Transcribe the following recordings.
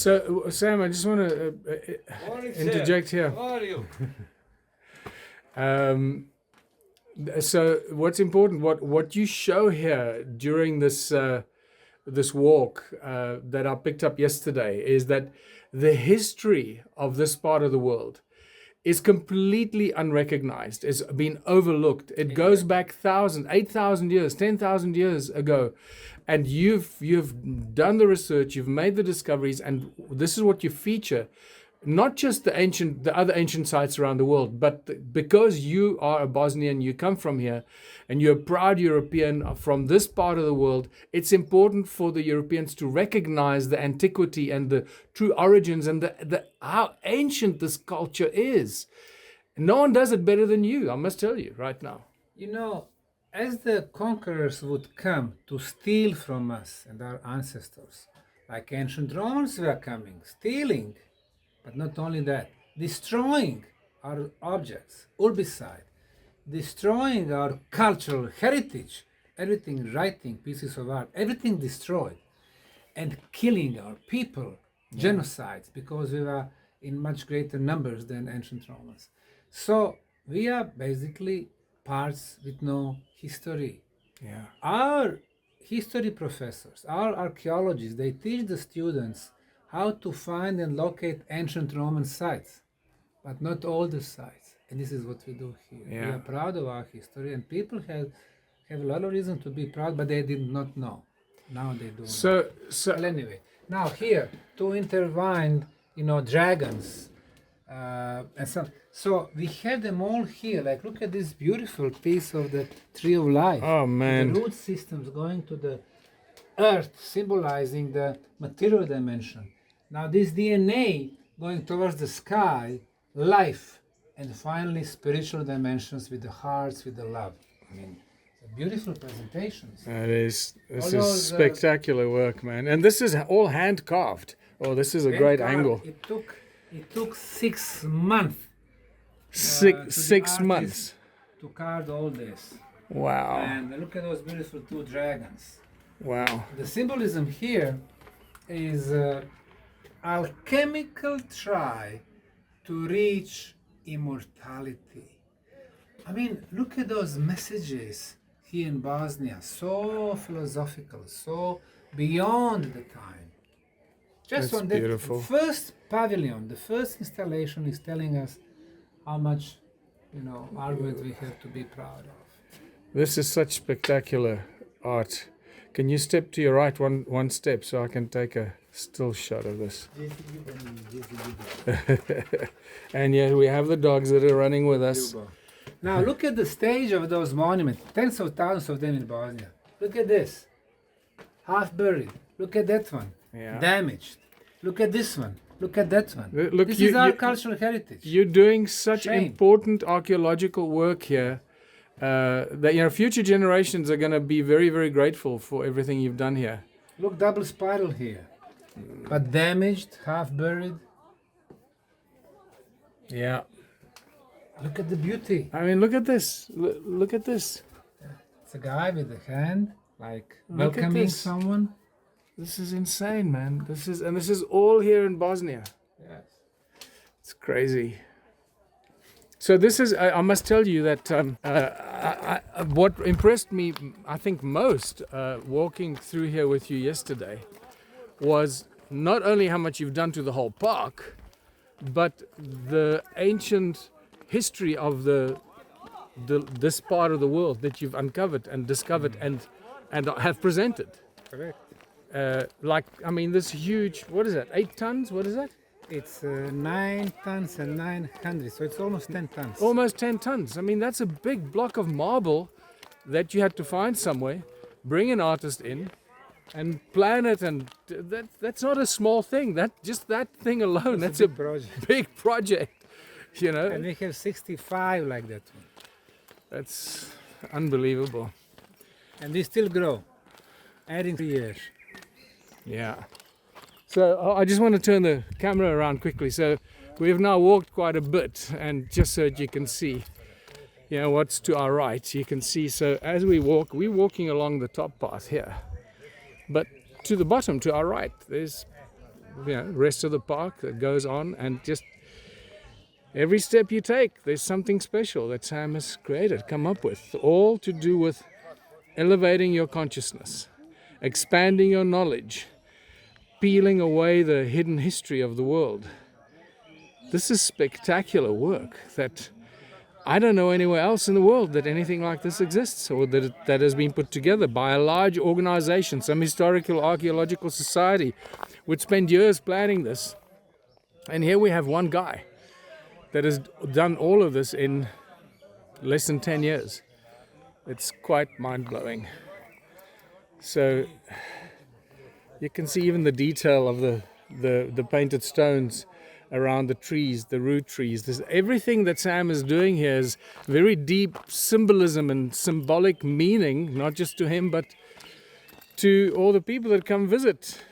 So, Sam, I just want to interject here. How are you? So, what's important, what you show here during this this walk that I picked up yesterday, is that the history of this part of the world is completely unrecognized. It's been overlooked. It goes back 8,000 years, 10,000 years ago. And you've done the research, you've made the discoveries, and this is what you feature. Not just the other ancient sites around the world, but because you are a Bosnian, you come from here, and you're a proud European from this part of the world, it's important for the Europeans to recognize the antiquity and the true origins and how ancient this culture is. No one does it better than you, I must tell you right now. You know, as the conquerors would come to steal from us and our ancestors, like ancient Romans were coming, stealing, but not only that, destroying our objects, urbicide, destroying our cultural heritage, everything, writing, pieces of art, everything destroyed, and killing our people, genocides, because we were in much greater numbers than ancient Romans. So we are basically parts with no history. Yeah. Our history professors, our archaeologists, they teach the students how to find and locate ancient Roman sites, but not all the sites. And this is what we do here. Yeah. We are proud of our history, and people have a lot of reason to be proud, but they did not know. Now they do. So Well, anyway, now here, two intertwined, dragons, and so we have them all here. Like, look at this beautiful piece of the tree of life. Oh, man. The root systems going to the earth, symbolizing the material dimension. Now this DNA going towards the sky, life, and finally spiritual dimensions with the hearts, with the love. I mean, beautiful presentations. This is spectacular work, man. And this is all hand carved. Oh, this is a great angle. It took 6 months. Six months to carve all this. Wow. And look at those beautiful two dragons. Wow. The symbolism here is alchemical try to reach immortality. I mean, look at those messages here in Bosnia, so philosophical, so beyond the time. Just That's on that beautiful. first pavilion, the first installation is telling us how much, argument we have to be proud of. This is such spectacular art. Can you step to your right one step so I can take a still shot of this? And yet we have the dogs that are running with us. Now look at the stage of those monuments, tens of thousands of them in Bosnia. Look at this, half buried. Look at that one, damaged. Look at this one. Look at that one. Look, this is our cultural heritage. You're doing such important archaeological work here that future generations are going to be very, very grateful for everything you've done here. Look, double spiral here, but damaged, half buried. Yeah. Look at the beauty. I mean, look at this. Look at this. It's a guy with a hand, like welcoming someone. This is insane, man. This is all here in Bosnia. Yes. It's crazy. So this is, I must tell you that what impressed me, I think most, walking through here with you yesterday, was not only how much you've done to the whole park, but the ancient history of this part of the world that you've uncovered and discovered and have presented. Correct. This huge, what is that, 8 tons? What is that? It's 9 tons and 900, so it's almost 10 tons. Almost 10 tons. I mean, that's a big block of marble that you had to find somewhere, bring an artist in, and plan it, and that's not a small thing. That thing alone, that's a big project, And we have 65 like that one. That's unbelievable. And they still grow, adding 3 years. Yeah. So I just want to turn the camera around quickly. So we have now walked quite a bit, and just so that you can see, what's to our right, you can see. So as we walk, we're walking along the top path here, but to the bottom, to our right, there's rest of the park that goes on, and just every step you take, there's something special that Sam has created, come up with, all to do with elevating your consciousness, expanding your knowledge, peeling away the hidden history of the world. This is spectacular work that I don't know anywhere else in the world that anything like this exists, or that has been put together by a large organization, some historical archaeological society would spend years planning this. And here we have one guy that has done all of this in less than 10 years. It's quite mind-blowing. So you can see even the detail of the painted stones around the trees, the root trees. Everything that Sam is doing here is very deep symbolism and symbolic meaning, not just to him, but to all the people that come visit.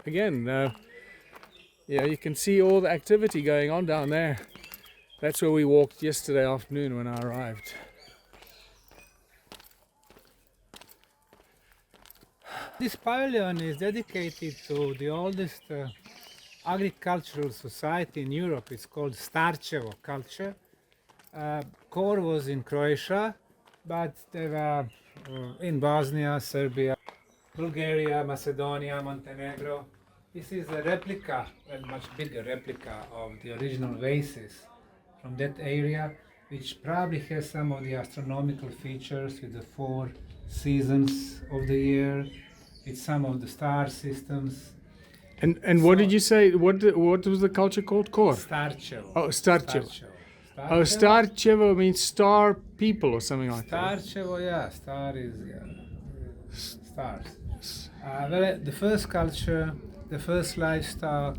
Again, you can see all the activity going on down there. That's where we walked yesterday afternoon when I arrived. This pavilion is dedicated to the oldest agricultural society in Europe. It's called Starčevo culture. Core was in Croatia, but they were in Bosnia, Serbia, Bulgaria, Macedonia, Montenegro. This is a replica, a much bigger replica of the original vases from that area, which probably has some of the astronomical features with the 4 seasons of the year, with some of the star systems. And what did you say? What was the culture called? Kor? Starčevo. Oh, Starčevo. Oh, Starčevo means star people or something like that. Starčevo, yeah. Star is stars. Well, the first culture, the first livestock,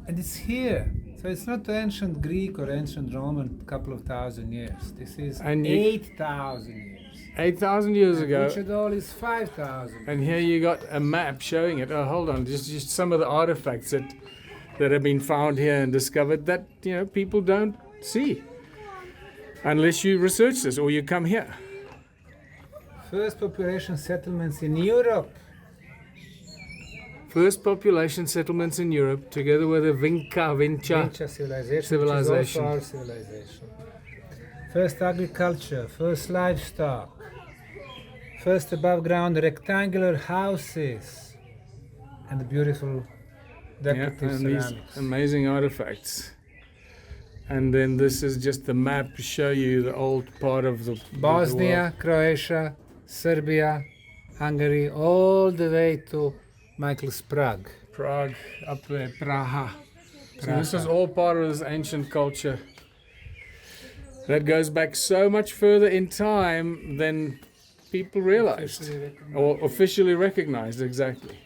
and it's here. So it's not ancient Greek or ancient Roman, couple of thousand years. This is 8,000 years. 8,000 years ago. Portugal is 5,000. And here you got a map showing it. Oh, hold on, just some of the artifacts that have been found here and discovered that people don't see unless you research this or you come here. First population settlements in Europe. First population settlements in Europe, together with the Vinca civilization. Which is also our civilization. First agriculture, first livestock, first above ground rectangular houses, and the beautiful decorative ceramics. These amazing artifacts. And then this is just the map to show you the old part of the Bosnia, Croatia, Serbia, Hungary, all the way to Michael's Prague. Prague, up there, Praha. So this is all part of this ancient culture that goes back so much further in time than people realized or officially recognized. Exactly.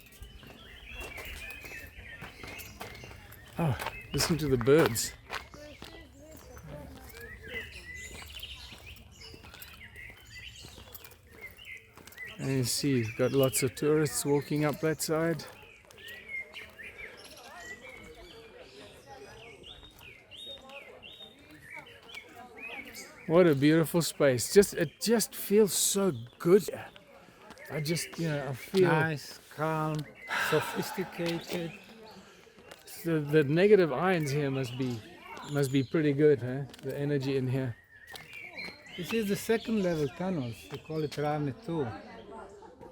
Oh, listen to the birds. And you see, you've got lots of tourists walking up that side. What a beautiful space. It just feels so good. I feel nice, calm, sophisticated. The negative ions here must be pretty good, huh? The energy in here. This is the second level tunnels. We call it Ravne 2.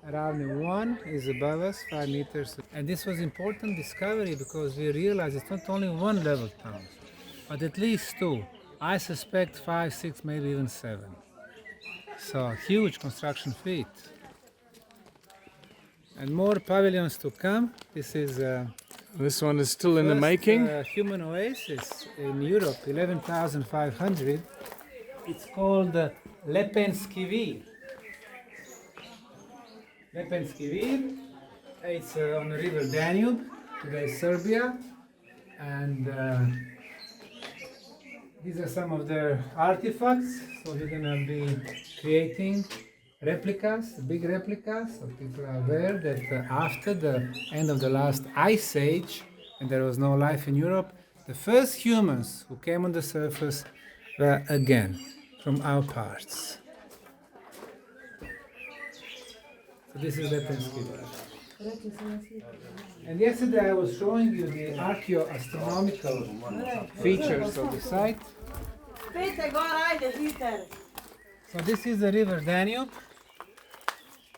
Ravne 1 is above us, 5 meters. And this was important discovery because we realized it's not only 1 level tunnel, but at least 2. I suspect 5, 6, maybe even 7. So huge construction feat. And more pavilions to come. This one is still in the making. Human oasis in Europe, 11,500. It's called Lepenski Vir. Lepenski Vir. It's on the river Danube, today Serbia, and these are some of their artifacts. So we're gonna be creating replicas, big replicas. So people are aware that after the end of the last ice age, and there was no life in Europe, the first humans who came on the surface were again from our parts. So this is Lepenski Vir. And yesterday I was showing you the archaeo-astronomical features of the site. So this is the river Danube.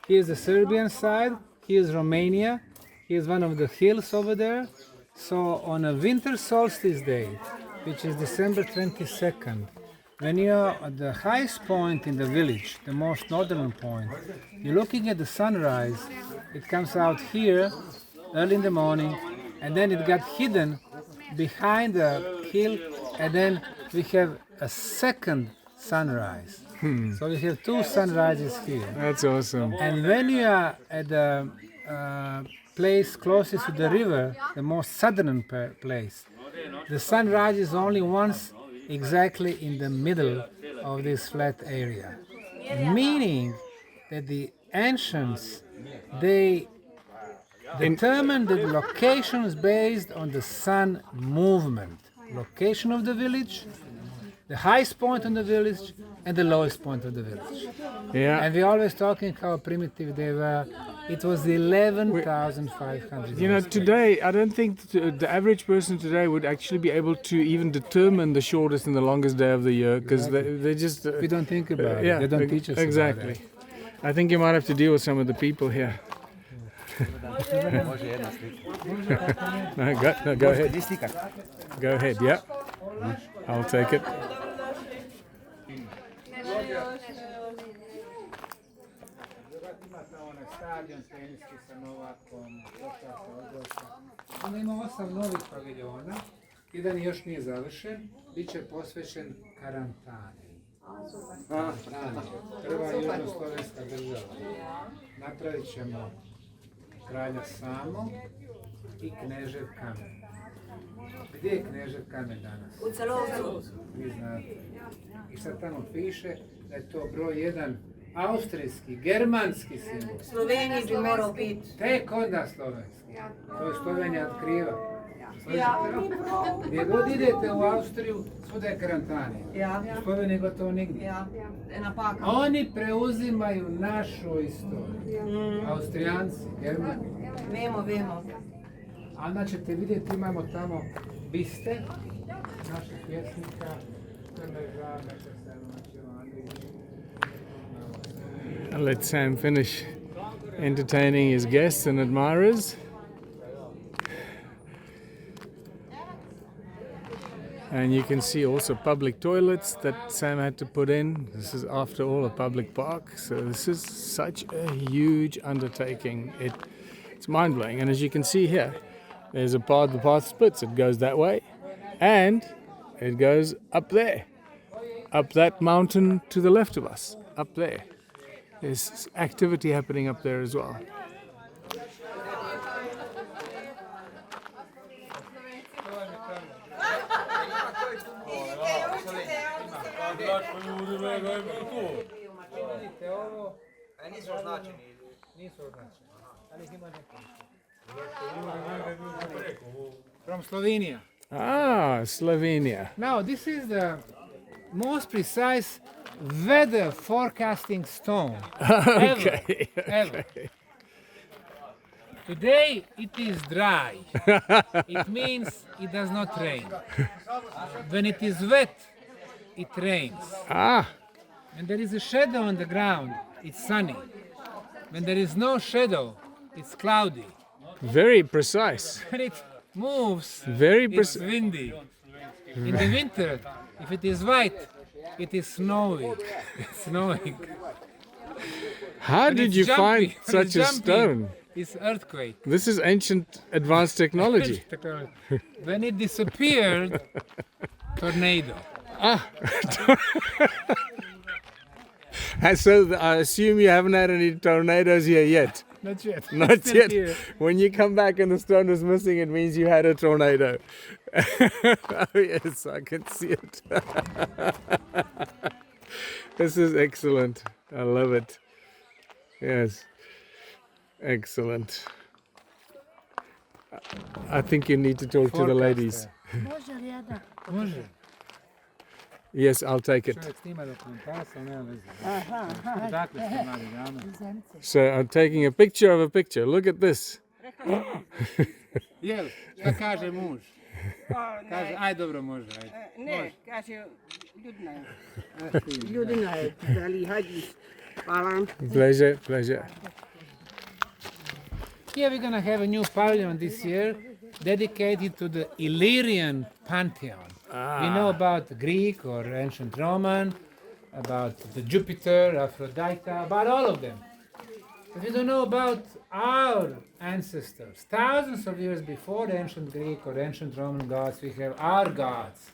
Here's the Serbian side. Here's Romania. Here's one of the hills over there. So on a winter solstice day, which is December 22nd, when you're at the highest point in the village, the most northern point, you're looking at the sunrise. It comes out here early in the morning, and then it got hidden behind the hill, and then we have a second sunrise. So we have two sunrises here. That's awesome. And when you are at the place closest to the river, the most southern place, the sun rises only once exactly in the middle of this flat area. Meaning that the ancients, they determined the locations based on the sun movement. Location of the village, the highest point on the village, and the lowest point of the village. Yeah. And we're always talking how primitive they were. It was 11,500 You know, years. today, I don't think the average person today would actually be able to even determine the shortest and the longest day of the year, because they just... We don't think about it. They don't teach us exactly. about it. I think you might have to deal with some of the people here. No, go ahead. Go ahead, yeah. I'll take it. Onda ima 8 novih paviljona, jedan još nije završen, bit će posvećen Karantani. Prva južnoslovenska država. Napravit ćemo kralja Samo i knežev kamen. Gdje je knežev kamen danas? U Celovcu. Vi znate. I sad tamo piše da je to broj 1 austrijski, germanski simbol. Sloveniji bi morao biti. Tek onda slovenski. To je Slovenija otkriva. Gdje god idete u Austriju, svuda je Karantanija. U Sloveniji gotovo nigdje. Oni preuzimaju našu istoriju. Austrijanci, Germani. Vemo. A onda ćete vidjeti, imamo tamo biste naših pjesnika. Let Sam finish entertaining his guests and admirers. And you can see also public toilets that Sam had to put in. This is after all a public park, so this is such a huge undertaking. It's mind-blowing. And as you can see here, there's a path, the path splits. It goes that way and it goes up there, up that mountain to the left of us, up there. There's activity happening up there as well. From Slovenia. Ah, Slovenia. Now, this is the most precise weather forecasting stone Okay. ever. Today it is dry. It means it does not rain. When it is wet, it rains. Ah, When there is a shadow on the ground, it's sunny. When there is no shadow, it's cloudy. very precise. When it moves, Very it's precise. windy. In the winter, if it is white, it is snowy. It's snowing. How When did it's you jumpy, find when it's such a jumpy, stone? It's earthquake. This is ancient advanced technology. When it disappeared, tornado. And so I assume you haven't had any tornadoes here yet. Not yet. Not Still yet. here. When you come back and the stone is missing, it means you had a tornado. Oh yes, I can see it. This is excellent. I love it. Yes. Excellent. I think you need to talk to the ladies. Može. Yes, I'll take it. Čovjek snima dokumentarac, ali nema veze. Dakle ste, mladi dame? So I'm taking a picture of a picture. Look at this. Jel, šta kaže muž? Kaže, aj dobro može, ajde. Ne, kaže, ljudina je, ali hajde, hvala. Pleasure, pleasure. Here we're gonna have a new pavilion this year dedicated to the Illyrian pantheon. We know about Greek or ancient Roman, about the Jupiter, Aphrodite, about all of them. But we don't know about our ancestors. Thousands of years before the ancient Greek or ancient Roman gods, we have our gods.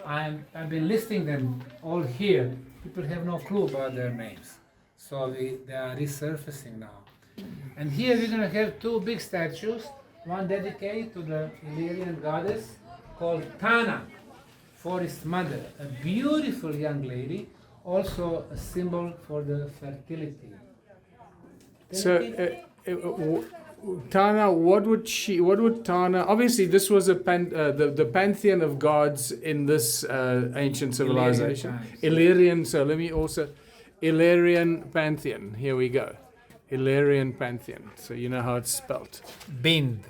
I've been listing them all here. People have no clue about their names. So they are resurfacing now. And here we're going to have two big statues, one dedicated to the Illyrian goddess called Tana, forest mother, a beautiful young lady, also a symbol for the fertility. So, Tana, what would Tana, obviously this was the pantheon of gods in this ancient civilization. Illyrian, so let me also, Illyrian pantheon, here we go. Illyrian pantheon, so you know how it's spelt. Bind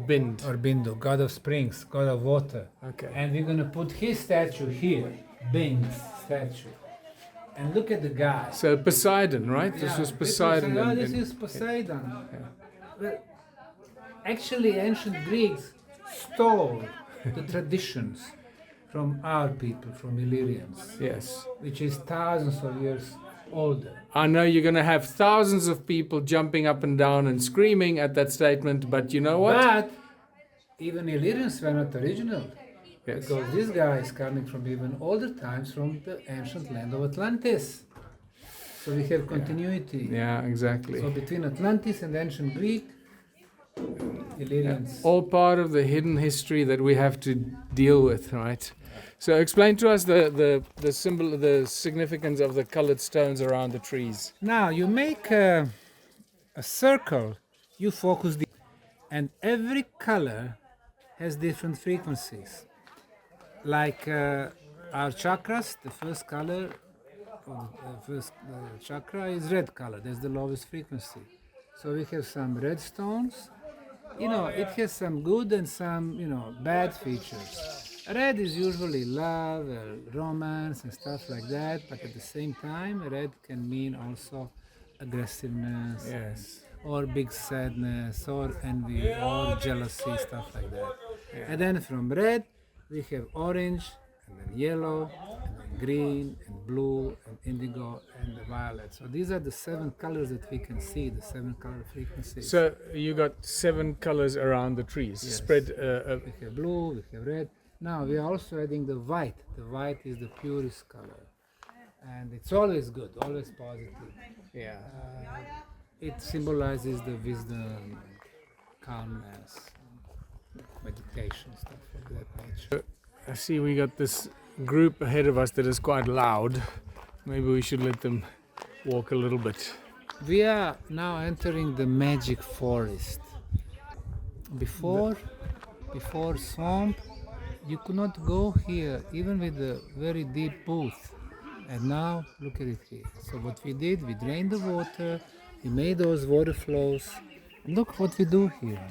Bind. or Bindu, god of springs, god of water. Okay. And we're going to put his statue here, Bind's statue. And look at the guy. So Poseidon, right? This was Poseidon. This is Poseidon. Well, actually, ancient Greeks stole the traditions from our people, from Illyrians, Yes. which is thousands of years older. I know you're going to have thousands of people jumping up and down and screaming at that statement, but you know what? But even Illyrians were not original. Yes. Because this guy is coming from even older times, from the ancient land of Atlantis. So we have continuity. Yeah, exactly. So between Atlantis and ancient Greek, Illyrians. All part of the hidden history that we have to deal with, right? So explain to us the symbol, the significance of the colored stones around the trees. Now you make a circle, you focus the, and every color has different frequencies. Like our chakras, the first color, first chakra is red color. That's the lowest frequency. So we have some red stones. You know, it has some good and some, bad features. Red is usually love, romance and stuff like that, but at the same time, red can mean also aggressiveness, Yes. or big sadness, or envy, or jealousy, stuff like that. And then from red, we have orange, and then yellow, and then green, and blue, and indigo, and the violet. So these are the 7 colors that we can see, the 7 color frequencies. So you got 7 colors around the trees, Yes. spread. We have blue, we have red. Now we are also adding the white. The white is the purest color. And it's always good, always positive. Yeah. It symbolizes the wisdom, calmness, meditation, stuff of that nature. I see we got this group ahead of us that is quite loud. Maybe we should let them walk a little bit. We are now entering the magic forest. Before swamp, you could not go here, even with a very deep booth. And now, look at it here. So what we did, we drained the water, we made those water flows. Look what we do here.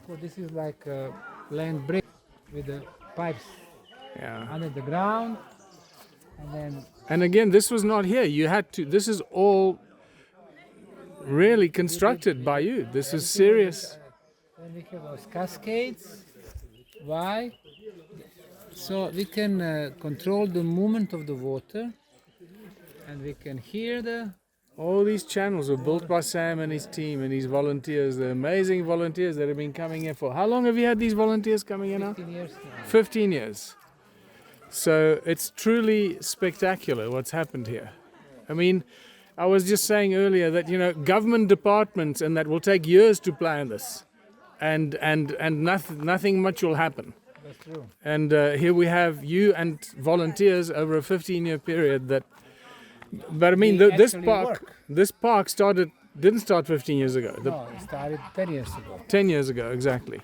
So this is like a land bridge with the pipes Yeah. under the ground. And then And again, this was not here. You had to. This is all really constructed by you. This is serious. then we have those cascades. Why? So we can control the movement of the water, and we can hear the. All these channels were built by Sam and his team and his volunteers, the amazing volunteers that have been coming here for. How long have you had these volunteers coming here now? 15 years now. 15 years. So it's truly spectacular what's happened here. I mean, I was just saying earlier that, government departments and that will take years to plan this. And nothing much will happen. That's true. And here we have you and volunteers over a 15-year period that. But I mean, They this actually park, work. didn't start 15 years ago. No, it started 10 years ago. 10 years ago, exactly.